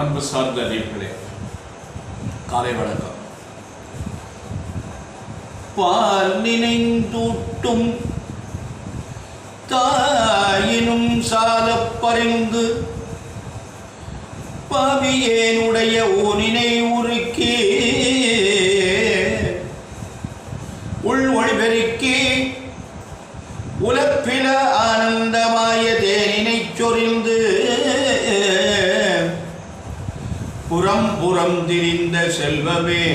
அன்பு சார்ந்த நேயர்களே, காலை வணக்கம். பால் நினைந்தூட்டும் தாயினும் சாலப் பறிந்து பாவியேனுடைய ஊனினை உருக்கி உள் ஒளிபெருக்கி உலப்பில ஆனந்தமாய தேனினை சொரிந்து புறம் புறம் திரிந்த செல்வமே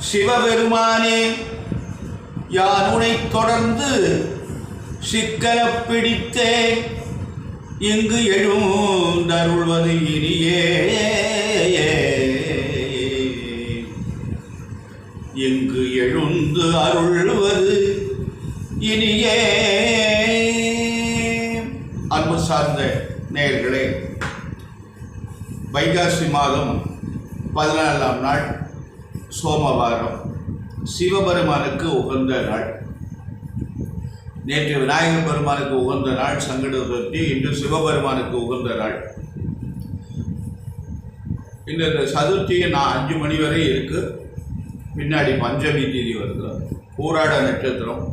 சிவபெருமானே, யானுனை தொடர்ந்து சிக்கனப் பிடித்தே இங்கு எழுந்தருள்வது இனியே, இங்கு எழுந்து அருள்வது இனியே. அன்பு சார்ந்த நேயர்களே, வைகாசி மாதம் 14ஆம் நாள் சோமவாரம், சிவபெருமானுக்கு உகந்த நாள். நேற்று விநாயகர் பெருமானுக்கு உகந்த நாள் சங்கட சதுர்த்தி, இன்று சிவபெருமானுக்கு உகந்த நாள். இந்த சதுர்த்தி 5 மணி வரை இருக்கு. பின்னாடி பஞ்சமி தேதி வருது. பூராட நட்சத்திரம்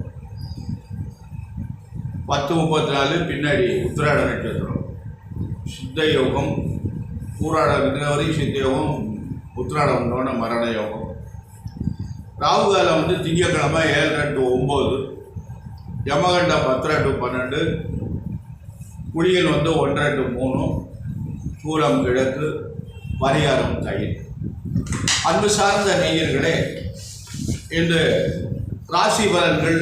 10:34, பின்னாடி உத்திராட நட்சத்திரம். சித்த யோகம் பூராட இருக்கிறவரை சித்த யோகம், உத்திராடம் வந்தோடனே மரண யோகம். ராகு காலம் திங்கக்கிழமை 7 to 9, யமகண்டம் 10 to 12, குளியல் 1:30 to 3, சூலம் கிழக்கு, பரிகாரம் தயிர். அன்பு சார்ந்த நேயர்களே, இந்த ராசி பலன்கள்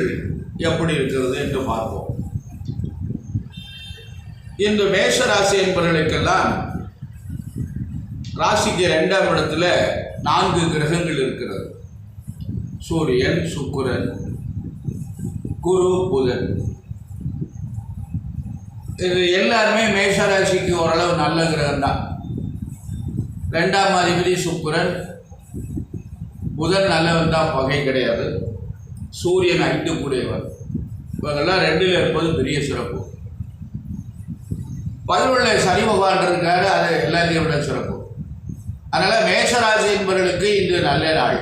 எப்படி இருக்கிறது என்று பார்ப்போம். இந்த மேஷ ராசி என்பவர்களுக்கெல்லாம் ராசிக்கு 2ஆம் இடத்துல 4 கிரகங்கள் இருக்கிறது. சூரியன், சுக்கிரன், குரு, புதன். இது எல்லாருமே மேஷ ராசிக்கு ஓரளவு நல்ல கிரகம் தான். 2ஆம் அதிபதி சுக்கிரன், புதன் நல்லவன் தான், பகை கிடையாது. சூரியன் 5 கூடியவர். இவங்கெல்லாம் 2ல் இருப்பது பெரிய சிறப்பு. 11 சனி பகவான் இருக்காரு, அது எல்லாத்தையும் விட சிறப்பு. அதனால் மேஷராசி என்பவர்களுக்கு இன்று நல்ல நாள்,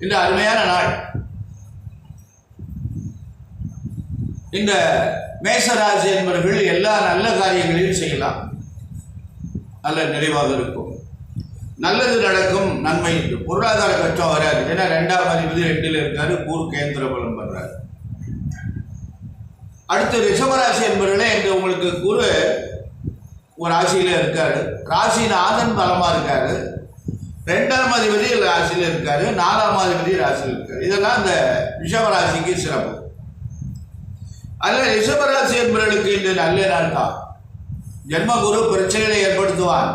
இந்த அருமையான நாள். இந்த மேஷராசி என்பவர்கள் எல்லா நல்ல காரியங்களையும் செய்யலாம், நல்ல நிறைவாக இருக்கும், நல்லது நடக்கும், நன்மை இருக்கும். பொருளாதார கஷ்டம் வராது. ஏன்னா 2ஆம் அதிபதி 2ல் இருக்காரு, பூர் கேந்திர பலம் பண்றாரு. அடுத்து ரிஷபராசி என்பவர்களே, இன்று உங்களுக்கு குரு ஒரு ராசியில இருக்காரு, ராசிநாதன் பலமா இருக்காரு, 2ஆம் அதிபதி ராசியில இருக்காரு, 4ஆம் அதிபதி ராசியில் இருக்காரு. இதெல்லாம் இந்த ரிஷபராசிக்கு சிறப்பு. அதில் ரிஷபராசி என்பவர்களுக்கு இன்று நல்ல நாள் தான். ஜென்மகுரு பிரச்சனைகளை ஏற்படுத்துவான்,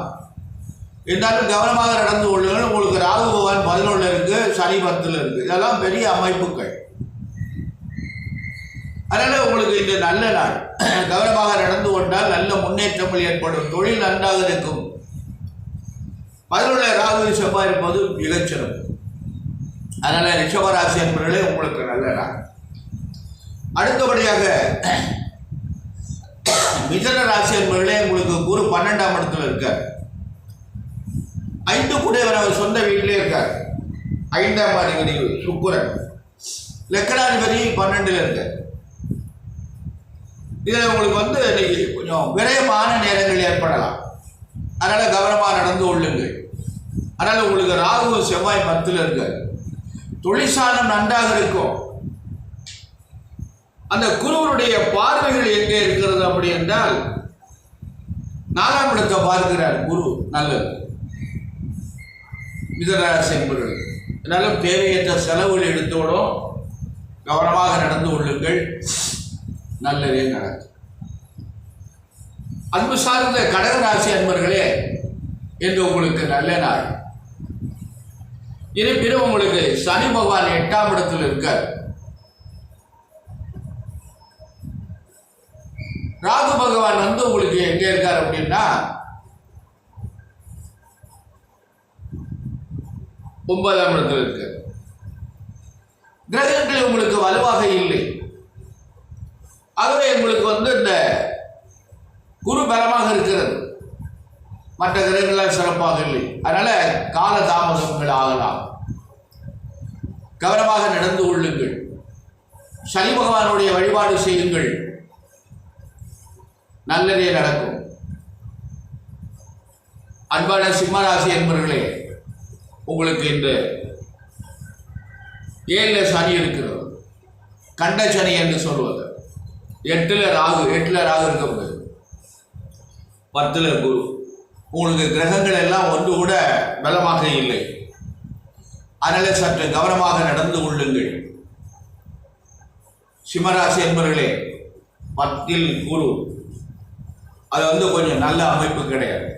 இருந்தாலும் கவனமாக நடந்து கொள்ளுங்கள். உங்களுக்கு ராகு பகவான் 11 இருக்கு, சனி 10ல் இருக்கு. இதெல்லாம் பெரிய அமைப்புகள். அதனால் உங்களுக்கு இந்த நல்ல நாள், கவனமாக நடந்து கொண்டால் நல்ல முன்னேற்றங்கள் ஏற்படும், தொழில் நன்றாக இருக்கும். 11 ராகு செவ்வாய் இருப்பது மிகச்சிறப்பு. அதனால் ரிஷபராசி என்பவர்களே உங்களுக்கு நல்ல நாள். அடுத்தபடியாக மிதுன ராசி என்பவர்களே, உங்களுக்கு குரு 12ஆம் இடத்துல இருக்கார். 5 கூடியவர் அவர் சொந்த வீட்டிலே இருக்கார். 5ஆம் அதிபதி சுக்கிரன், லக்னாதிபதி 12ல் இருக்கார். இதில் உங்களுக்கு இன்னைக்கு கொஞ்சம் விரயமான நேரங்கள் ஏற்படலாம். அதனால் கவனமாக நடந்து கொள்ளுங்கள். அதனால் உங்களுக்கு ராகு செவ்வாய் 10ல் இருக்கார். தொழிற்சாலம் நன்றாக இருக்கும். அந்த குருவனுடைய பார்வைகள் எங்கே இருக்கிறது அப்படி என்றால் 4ஆம் இடத்தை பார்க்கிறார் குரு. நல்லது மிதுனராசி என்பவர்கள். அதனால தேவையற்ற செலவுகள் எடுத்தோடும் கவனமாக நடந்து கொள்ளுங்கள், நல்லதே நடக்கும். அன்பு சார்ந்த கடகராசி அன்பர்களே, என்று உங்களுக்கு நல்ல நாள். இருப்பினும் உங்களுக்கு சனி பகவான் 8ஆம் இடத்தில் இருக்கார். ராகு பகவான் உங்களுக்கு எங்க இருக்கார் அப்படின்னா 9ஆம் இடத்தில் இருக்கு. கிரகங்கள் உங்களுக்கு வலுவாக இல்லை. ஆகவே உங்களுக்கு இந்த குரு பலமாக இருக்கிறது, மற்ற கிரகங்களால் சிறப்பாக இல்லை. அதனால கால தாமதங்கள் ஆகலாம். கவனமாக நடந்து கொள்ளுங்கள். சனி பகவானுடைய வழிபாடு செய்யுங்கள், நல்லதே நடக்கும். அன்பான சிம்மராசி என்பவர்களே, உங்களுக்கு இன்று 7 சனி இருக்கிறது, கண்ட சனி என்று சொல்வது. 8 ராகு இருக்க முடியாது, 10 குரு. உங்களுக்கு கிரகங்கள் எல்லாம் ஒன்று கூட பலமாக இல்லை. அதனால சற்று கவனமாக நடந்து கொள்ளுங்கள். சிம்மராசி என்பவர்களே, 10 குரு, அது கொஞ்சம் நல்ல அமைப்பு கிடையாது.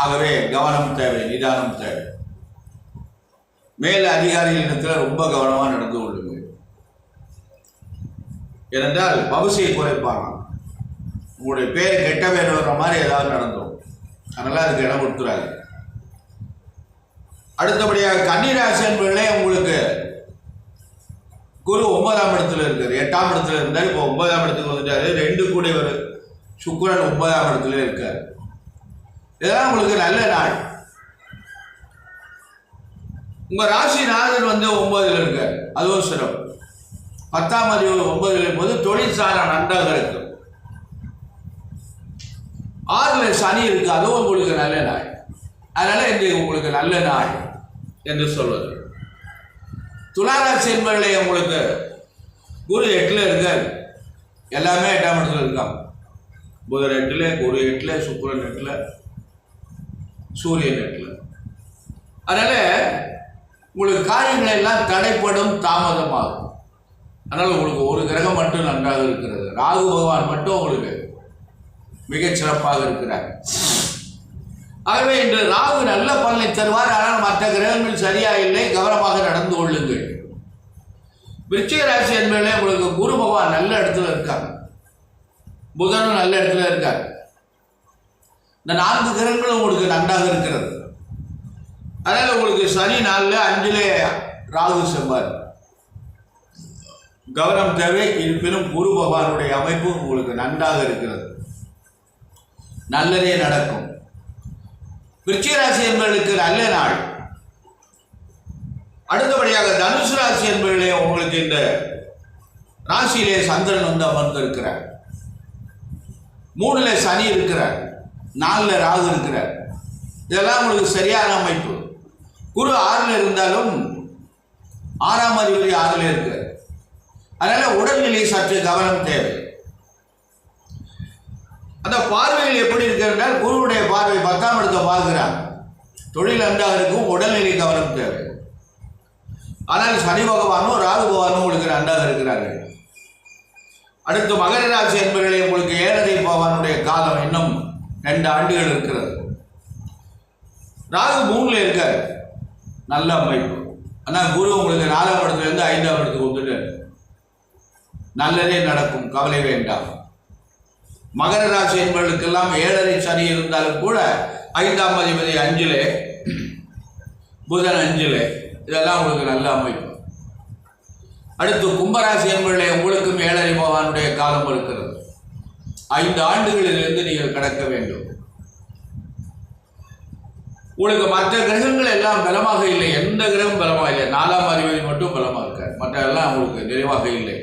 ஆகவே கவனம் தேவை, நிதானம் தேவை. மேல் அதிகாரிகளிடத்தில் ரொம்ப கவனமாக நடந்து கொள்ளுங்கள். ஏனென்றால் பவுசையை குறைப்பாங்க, உங்களுடைய பேர் கெட்ட பேர் வர்ற மாதிரி ஏதாவது நடந்துடும். அதனால அதுக்கு இடம் கொடுத்துறாங்க. அடுத்தபடியாக கன்னிராசி என்பவர்களே, உங்களுக்கு குரு 9ஆம் இடத்துல இருக்காரு. 8ஆம் இடத்துல இருந்தார், இப்போ 9ஆம் இடத்துக்கு வந்துட்டாரு. 2 கூடியவர் சுக்கிரன் 9ஆம் இடத்துல இருக்காரு. இதெல்லாம் உங்களுக்கு நல்ல நாள். உங்க ராசிநாதன் 9ல் இருக்காரு, அதுவும் சிறப்பு. 10ஆம் அதிபதி 9ல் இருக்கும்போது தொழில் சார நன்றாக இருக்கும். 6ல் சனி இருக்கு, அதுவும் உங்களுக்கு நல்ல நாள். அதனால இது உங்களுக்கு நல்ல நாள் என்று சொல்வது. துளாராசி என்பவர்களே, உங்களுக்கு குரு 8ல் இருக்கார். எல்லாமே 8ஆம் இடத்துல இருக்காங்க. புதன் 8ல், குரு 8ல், சுக்கிரன் 8ல், சூரியன் 8ல். அதனால உங்களுக்கு காரியங்கள் எல்லாம் தடைப்படும், தாமதமாகும். அதனால் உங்களுக்கு ஒரு கிரகம் மட்டும் நன்றாக இருக்கிறது. ராகு பகவான் மட்டும் உங்களுக்கு மிகச் சிறப்பாக இருக்கிறார். ஆகவே இன்று ராகு நல்ல பலனை தருவார். ஆனால் மற்ற கிரகங்கள் சரியா இல்லை, கவனமாக நடந்து கொள்ளுங்கள். விருச்சிக ராசி என்பதிலே உங்களுக்கு குரு பகவான் நல்ல இடத்துல இருக்காங்க, புதனும் நல்ல இடத்துல இருக்கார். இந்த 4 கிரகங்களும் உங்களுக்கு நன்றாக இருக்கிறது. அதனால உங்களுக்கு சனி 4, 5லே ராகு செவ்வாய். கவனம் தேவை. இருப்பினும் குரு பகவானுடைய அமைப்பு உங்களுக்கு நன்றாக இருக்கிறது, நல்லதே நடக்கும். விருச்சிக ராசி என்பவர்களுக்கு நல்ல நாள். அடுத்தபடியாக தனுசு ராசி என்பவர்களே, உங்களுக்கு இந்த ராசியிலே சந்திரன் அமர்ந்திருக்கிறார். 3ல் சனி இருக்கிறார், 4ல் ராகு இருக்கிறார். இதெல்லாம் உங்களுக்கு சரியான அமைப்பு. குரு 6ல் இருந்தாலும் 6ஆம் அதிபதி 6ல் இருக்கிறார். அதனால உடல்நிலை சற்று கவனம் தேவை. அந்த பார்வைகள் எப்படி இருக்கிறால், குருவுடைய பார்வை 10ஆம் இடத்தை பார்க்கிறார். தொழில் நன்றாக இருக்கும், உடல்நிலை கவனம் தேவை. ஆனால் சனி பகவானும் ராகு பகவானும் உங்களுக்கு நன்றாக இருக்கிறார்கள். அடுத்து மகர ராசி என்பவர்களே, உங்களுக்கு 7ரை பகவானுடைய காலம் இன்னும் 2 ஆண்டுகள் இருக்கிறது. ராகு 3ல் இருக்கார், நல்ல அமைப்பு. ஆனால் குரு உங்களுக்கு 4ஆம் இடத்துலேருந்து 5ஆம் இடத்துக்கு வந்துட்டு நல்லதே நடக்கும், கவலை வேண்டாம். மகர ராசி என்பவர்களுக்கெல்லாம் 7ரை சனி இருந்தாலும் கூட 5ஆம் அதிபதி 5ல், புதன் 5ல், இதெல்லாம் உங்களுக்கு நல்ல அமைப்பு. அடுத்து கும்பராசி என்பவர்களே, உங்களுக்கும் 7ரை பகவானுடைய காலம் இருக்கிறது. 5 ஆண்டுகளிலிருந்து நீங்கள் கடக்க வேண்டும். உங்களுக்கு மற்ற கிரகங்கள் எல்லாம் பலமாக இல்லை, எந்த கிரகம் பலமாக இல்லை. 4ஆம் அதிபதி மட்டும் பலமாக இருக்கார், மற்ற எல்லாம் உங்களுக்கு நிறைவாக இல்லை.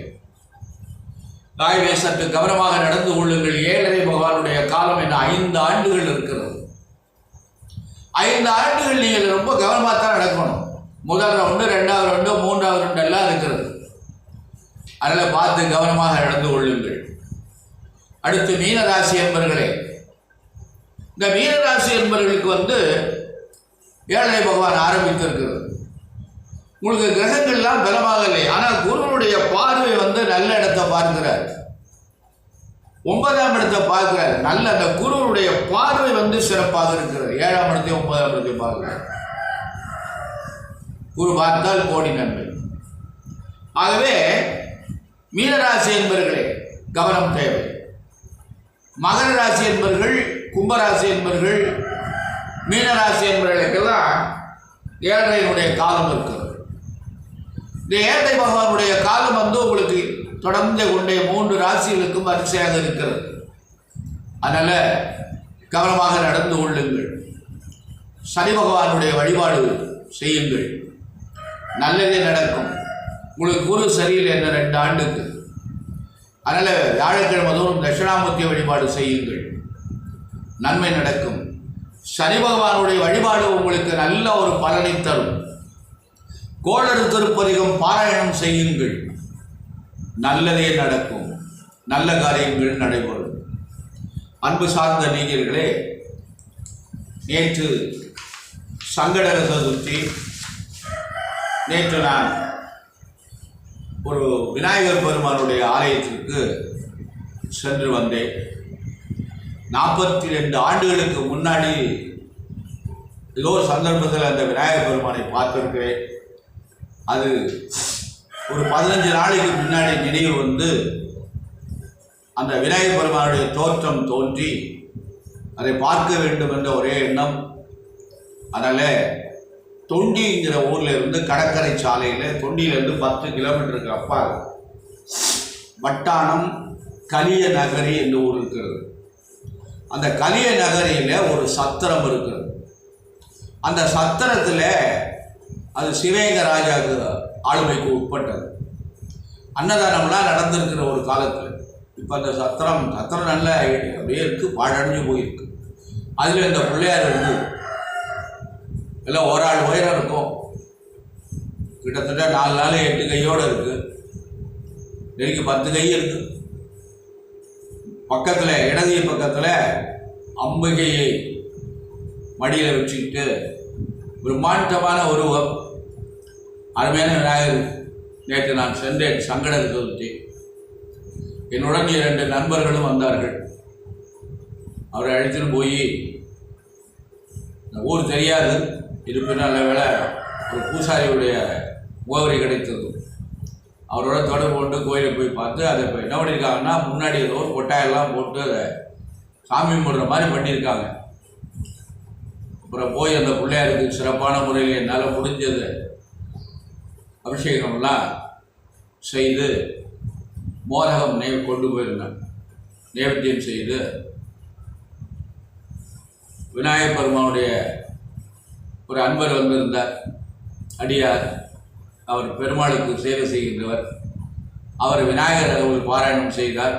தாய்வே சற்று கவனமாக நடந்து கொள்ளுங்கள். 7ரை பகவானுடைய காலம் என்ன 5 ஆண்டுகள் இருக்கிறது. 5 ஆண்டுகள் நீங்கள் ரொம்ப கவனமாக தான் நடக்கணும். முதல் ரவுண்டு, 2ஆவது ரவுண்டு, 3ஆவது ரவுண்டு எல்லாம் இருக்கிறது. அதில் பார்த்து கவனமாக நடந்து கொள்ளுங்கள். அடுத்து மீனராசி என்பவர்களே, இந்த மீனராசி என்பவர்களுக்கு 7ரை பகவான் ஆரம்பித்திருக்கிறது. உங்களுக்கு கிரகங்கள்லாம் பலமாக இல்லை. ஆனால் குருவனுடைய பார்வை நல்ல இடத்தை பார்க்கிறார், 9ஆம் இடத்தை பார்க்கிறார். நல்ல அந்த குருவனுடைய பார்வை சிறப்பாக இருக்கிறது. 7ஆம் இடத்தையும் 9ஆம் இடத்தையும் பார்க்கிறார். குரு பார்த்தால் கோடி நன்மை. ஆகவே மீனராசி என்பவர்களே கவனம் தேவை. மகர ராசி என்பவர்கள், கும்பராசி என்பவர்கள், மீனராசி என்பவர்களுக்கெல்லாம் 7ரையினுடைய காலம் இருக்கிறது. இந்த 7ரை பகவானுடைய காலம் உங்களுக்கு தொடர்ந்து கொண்டே 3 ராசிகளுக்கும் வரிசையாக இருக்கிறது. அதனால் கவனமாக நடந்து கொள்ளுங்கள். சனி பகவானுடைய வழிபாடு செய்யுங்கள், நல்லதே நடக்கும். உங்களுக்கு குரு சரியில்லை என்ற 2 ஆண்டுக்கு. அதனால் வியாழக்கிழமை தோறும் தட்சிணாமூர்த்தி வழிபாடு செய்யுங்கள், நன்மை நடக்கும். சனி பகவானுடைய வழிபாடு உங்களுக்கு நல்ல ஒரு பலனை தரும். கோளறு திருப்பதிகம் பாராயணம் செய்யுங்கள், நல்லதே நடக்கும், நல்ல காரியங்கள் நடைபெறும். அன்பு சார்ந்த நீங்களே, நேற்று சங்கடர சதுர்த்தி. நேற்று நான் ஒரு விநாயகர் பெருமானுடைய ஆலயத்திற்கு சென்று வந்தேன். 42 ஆண்டுகளுக்கு முன்னாடி ஏதோ ஒரு சந்தர்ப்பத்தில் அந்த விநாயகர் பெருமானை பார்த்திருக்கிறேன். அது ஒரு 15 நாளைக்கு முன்னாடி நினைவு வந்து அந்த விநாயகர் பெருமானுடைய தோற்றம் தோன்றி அதை பார்க்க வேண்டும் என்ற ஒரே எண்ணம். அதனால் தொண்டிங்கிற ஊரில் இருந்து கடற்கரை சாலையில், தொண்டியிலேருந்து 10 கிலோமீட்டருக்கு அப்பால் வட்டானம் கலிய நகரி என்ற ஊர் இருக்கிறது. அந்த கலிய நகரியில் ஒரு சத்திரம் இருக்கிறது. அந்த சத்திரத்தில் அது சிவகங்கை ராஜாவுக்கு ஆளுமைக்கு உட்பட்டது. அன்னதானம்லாம் நடந்திருக்கிற ஒரு காலத்தில். இப்போ அந்த சத்திரம் நல்லா அப்படியே இருக்குது, பாழடைஞ்சு போயிருக்கு. அதில் இந்த பிள்ளையார் இருந்து எல்லாம் ஒரு ஆள் உயரம் இருக்கும். கிட்டத்தட்ட 4 நாள் 8 கையோடு இருக்குது. நெருங்கி 10 கை இருக்குது. பக்கத்தில் இடது பக்கத்தில் அம்பிகையை மடியில் வச்சுக்கிட்டு பிரம்மாண்டமான உருவம், அருமையான விநாயகர். நேற்று நான் சென்றேன் சங்கடர சதுர்த்தி. என்னுடன் 2 நண்பர்களும் வந்தார்கள். அவரை அழைத்துட்டு போய், இந்த ஊர் தெரியாது, இருப்பினும் நல்ல வேளை ஒரு பூசாரியுடைய முகவரி கிடைத்தது. அவரோட தொடர்பு கொண்டு கோயிலை போய் பார்த்து, அதை இப்போ என்ன பண்ணியிருக்காங்கன்னா, முன்னாடி ஏதோ ஒரு கொட்டாயெல்லாம் போட்டு அதை சாமி கும்பிட்ற மாதிரி பண்ணியிருக்காங்க. அப்புறம் போய் அந்த பிள்ளையாருக்கு சிறப்பான முறையில் என்னால் முடிஞ்சது அபிஷேகம்லாம் செய்து மோதகம் கொண்டு போயிருந்தேன். நேவேத்தியம் செய்து விநாயகர் பெருமானுடைய ஒரு அன்பர் வந்திருந்தார், அடியார். அவர் பெருமாளுக்கு சேவை செய்கின்றவர். அவர் விநாயகர் ஒரு பாராயணம் செய்தார்.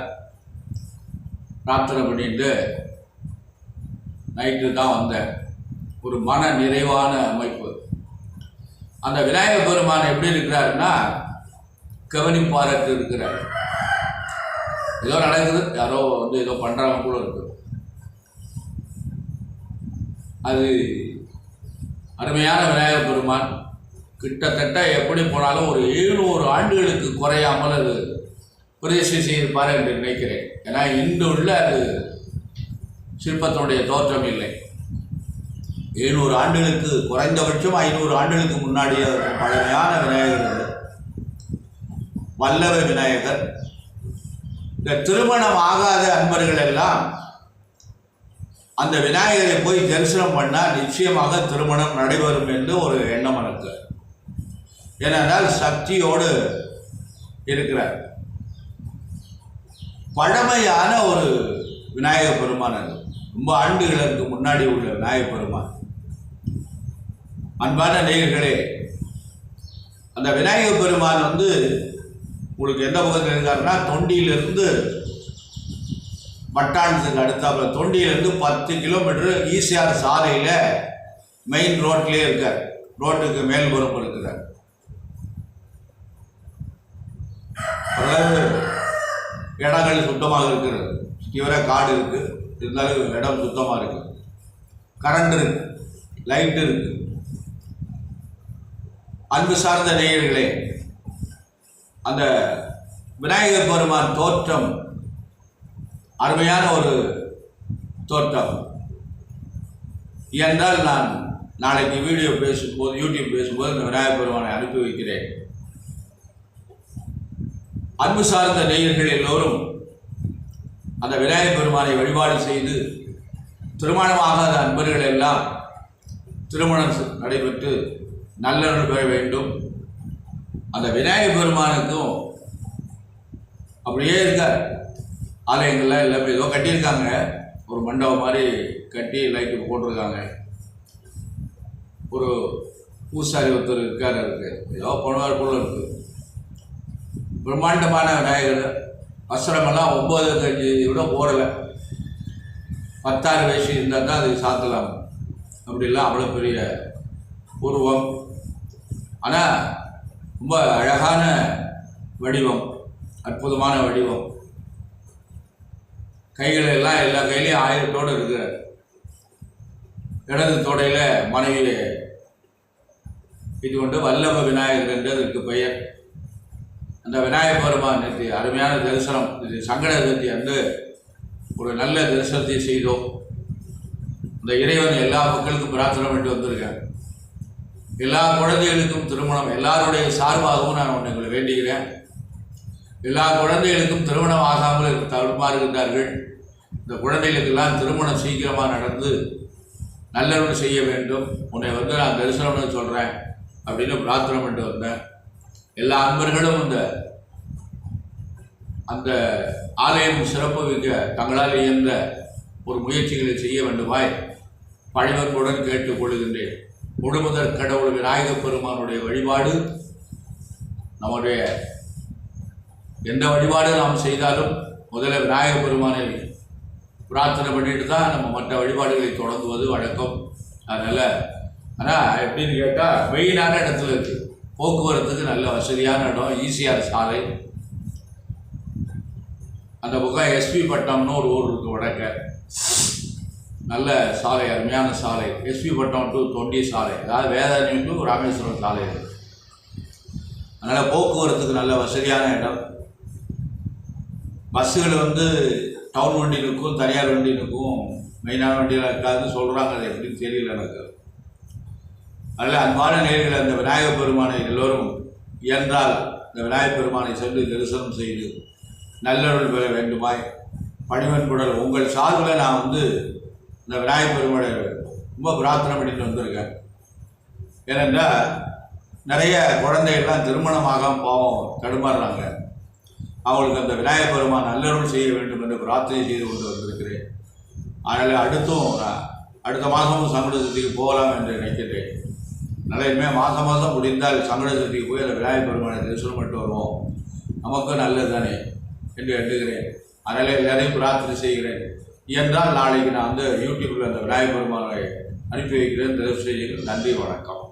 பிரார்த்தனை பண்ணிட்டு நைட்டு தான் வந்தேன். ஒரு மன நிறைவான அமைப்பு. அந்த விநாயகர் பெருமான் எப்படி இருக்கிறாருன்னா, கவனிப்பாரத்து இருக்கிறார். ஏதோ நடக்குது, யாரோ வந்து ஏதோ பண்ணுறாங்க கூட இருக்குது. அது அருமையான விநாயகர் பெருமான். கிட்டத்தட்ட எப்படி போனாலும் ஒரு 700 ஆண்டுகளுக்கு குறையாமல் அது பிரதிஷ்டை செய்திருப்பார் என்று நினைக்கிறேன். ஏன்னா இன்று உள்ள அது சிற்பத்தினுடைய தோற்றம் இல்லை. 700 ஆண்டுகளுக்கு, குறைந்தபட்சம் 500 ஆண்டுகளுக்கு முன்னாடியே பழமையான விநாயகர், வல்லவ விநாயகர். இந்த திருமணம் ஆகாத அன்பர்கள் எல்லாம் அந்த விநாயகரை போய் தரிசனம் பண்ணால் நிச்சயமாக திருமணம் நடைபெறும் என்று ஒரு எண்ணம் எனக்கு. ஏனென்றால் சக்தியோடு இருக்கிறார். பழமையான ஒரு விநாயகர் பெருமான். அது ரொம்ப ஆண்டுகளுக்கு முன்னாடி உள்ள விநாயகர் பெருமான். அன்பான நேயர்களே, அந்த விநாயகர் பெருமான் வந்து உங்களுக்கு எந்த பக்கத்தில் இருக்காருன்னா, தொண்டியிலிருந்து வட்டானத்துக்கு அடுத்தாப்புல, தொண்டியிலிருந்து 10 கிலோமீட்டர் ஈசிஆர் சாலையில் மெயின் ரோட்லேயே இருக்கார். ரோட்டுக்கு மேல்புறம் இருக்கிறார். அதாவது இடங்கள் சுத்தமாக இருக்கிறது. தீவிர காடு இருக்குது, இருந்தாலும் இடம் சுத்தமாக இருக்குது. கரண்ட் இருக்கு, லைட் இருக்கு. அன்பு சார்ந்த நேயர்களே, அந்த விநாயகர் பெருமான் தோற்றம் அருமையான ஒரு தோற்றம். என்றால் நான் நாளைக்கு வீடியோ பேசும்போது, யூடியூப் பேசும்போது இந்த விநாயகர் பெருமானை அனுப்பி வைக்கிறேன். அன்பு சார்ந்த நேயர்கள் எல்லோரும் அந்த விநாயகர் பெருமானை வழிபாடு செய்து, திருமணமாகாத அன்பர்கள் எல்லாம் திருமணம் நடைபெற்று நல்ல பெற வேண்டும். அந்த விநாயகர் பெருமானுக்கும் அப்படியே இருக்கார். ஆலயங்கள்லாம் எல்லாமே ஏதோ கட்டியிருக்காங்க. ஒரு மண்டபம் மாதிரி கட்டி லைட்டு போட்டிருக்காங்க. ஒரு பூசாரி ஒருத்தர் இருக்கார், ஏதோ பண்ணுவார் போல இருக்குது. பிரம்மாண்டமான விநாயகர். வஸ்திரமெல்லாம் 9 விட போடலை, 16 வயசு இருந்தால் தான் அதுக்கு சாத்தலாம். அப்படிலாம் அவ்வளோ பெரிய உருவம். ஆனால் ரொம்ப அழகான வடிவம், அற்புதமான வடிவம். கைகள் எல்லாம் எல்லா கையிலையும் ஆயுதத்தோடு இருக்கிறார். இடது தோடையில் மனைவியை இது கொண்டு வல்லப விநாயகர் என்று அதற்கு பெயர். அந்த விநாயகர் பெருமான் நேற்று அருமையான தரிசனம். இது சங்கட சதுர்த்தி அன்று ஒரு நல்ல தரிசனத்தை செய்தோம். இந்த இறைவன் எல்லா மக்களுக்கும் பிரார்த்தனை பண்ணிட்டு வந்திருக்கேன். எல்லா குழந்தைகளுக்கும் திருமணம், எல்லாருடைய சார்பாகவும் நான் உங்களை வேண்டுகிறேன். எல்லா குழந்தைகளுக்கும் திருமணம் ஆகாமல் தடுமாறுகின்றார்கள். இந்த குழந்தைகளுக்கெல்லாம் திருமணம் சீக்கிரமாக நடந்து நல்லவர்கள் செய்ய வேண்டும். உன்னை நான் தரிசனம்னு சொல்கிறேன் அப்படின்னு பிரார்த்தனை பண்ணிட்டு வந்தேன். எல்லா அன்பர்களும் அந்த ஆலயம் சிறப்பு வைக்க தங்களால் இயன்ற ஒரு முயற்சிகளை செய்ய வேண்டுமாய் பணிவன்புடன் கேட்டுக்கொள்கின்றேன். முழுமுதற் கடவுள் விநாயகப் பெருமானுடைய வழிபாடு, நம்முடைய எந்த வழிபாடு நாம் செய்தாலும் முதல்ல விநாயகப் பெருமானை பிரார்த்தனை பண்ணிட்டு தான் நம்ம மற்ற வழிபாடுகளை தொடங்குவது வழக்கம். அதனால் ஆனால் எப்படின்னு கேட்டால் மெயினான இடத்துல இருக்குது. போக்குவரத்துக்கு நல்ல வசதியான இடம், ஈசிஆர் சாலை. அந்த பக்கம் எஸ்பி பட்டணம்னு ஒரு ஊர் இருக்குது வடக்க. நல்ல சாலை, அருமையான சாலை. எஸ்பி பட்டணம் டு தொண்டி சாலை, அதாவது வேதாரண்யம் டு ராமேஸ்வரம் சாலை இருக்குது. அதனால் போக்குவரத்துக்கு நல்ல வசதியான இடம். பஸ்ஸுகள் டவுன் வண்டி இருக்கும், தனியார் வண்டி இருக்கும், மெயினான வண்டியில் இருக்காதுன்னு சொல்கிறாங்க. அது எப்படின்னு தெரியல எனக்கு. அதில் அன்பான நேர்களை அந்த விநாயகப் பெருமானை எல்லோரும் இயன்றால் இந்த விநாயகப் பெருமானை சென்று தரிசனம் செய்து நல்லருள் பெற வேண்டுமாய் பணிவன்புடன் உங்கள் சார்பில் நான் இந்த விநாயகப் பெருமானை ரொம்ப பிரார்த்தனை பண்ணிட்டு வந்திருக்கேன். ஏனென்றால் நிறைய குழந்தைகள்லாம் திருமணமாக பாவம் தடுமாறுறாங்க. அவங்களுக்கு அந்த விநாயகப் பெருமான் நல்லருள் செய்ய வேண்டும் என்று பிரார்த்தனை செய்து கொண்டு வந்திருக்கிறேன். அதனால் அடுத்த மாதமும் சங்கட சதுர்த்திக்கு போகலாம் என்று நினைக்கிறேன். அதனால் இனிமேல் மாதம் முடிந்தால் சங்கட சதுர்த்திக்கு போய் அந்த விநாயகப் பெருமானை தரிசனம் பண்ணிட்டு வருவோம், நமக்கும் நல்லது தானே என்று எண்ணுகிறேன். அதனால் எல்லாரையும் பிரார்த்தனை செய்கிறேன். என்றால் நாளைக்கு நான் யூடியூப்பில் அந்த விநாயகப் பெருமானை அனுப்பி வைக்கிறேன். தரிசனம் செய்கிறேன். நன்றி, வணக்கம்.